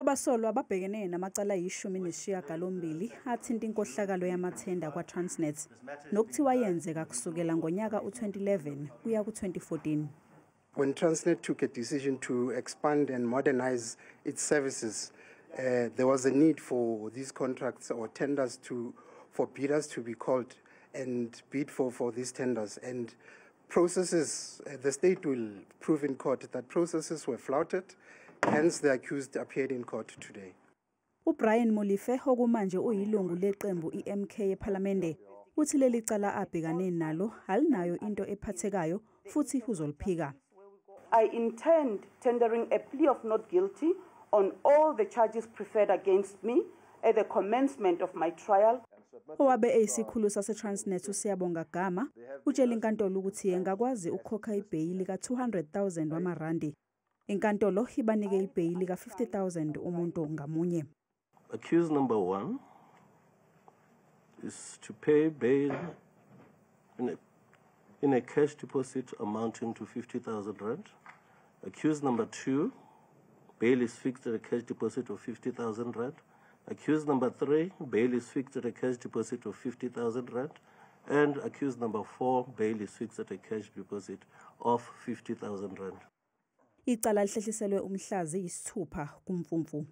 Abasolwa ababhekene namacala ayishumi athinta inkohlakalo yamathenda kwa-Transnet nokuthiwa yenzeka kusukela ngonyaka u-2011 kuya ku-2014. When Transnet took a decision to expand and modernize its services, there was a need for these contracts or tenders for bidders to be called and bid for these tenders. And processes, the state will prove in court that processes were flouted, hence the accused appeared in court today. UBrian Molefe okumanje uyilungu leqembu iMK ePhalamende uthi leli cala abhekane nalo alinayo into ephathekayo futhi uzoliphika. I intend tendering a plea of not guilty on all the charges preferred against me at the commencement of my trial. Owabe eyisikhulu sase-Transnet uSiyabonga Gama utshela inkantolo ukuthi engakwazi ukukhokha ibheyili ka-200,000 wamarandi. Inkantolo ibanike ibheyili ka-50,000 umuntu ngamunye. Accused number 1 is to pay bail in a cash deposit amounting to 50,000 rand. Accused number 2, bail is fixed at a cash deposit of 50,000 rand. Accused number 3, bail is fixed at a cash deposit of 50,000 rand. And accused number 4, bail is fixed at a cash deposit of 50,000 rand. Icala lihlehliselwe umhlazi isithupha kuMfumfu.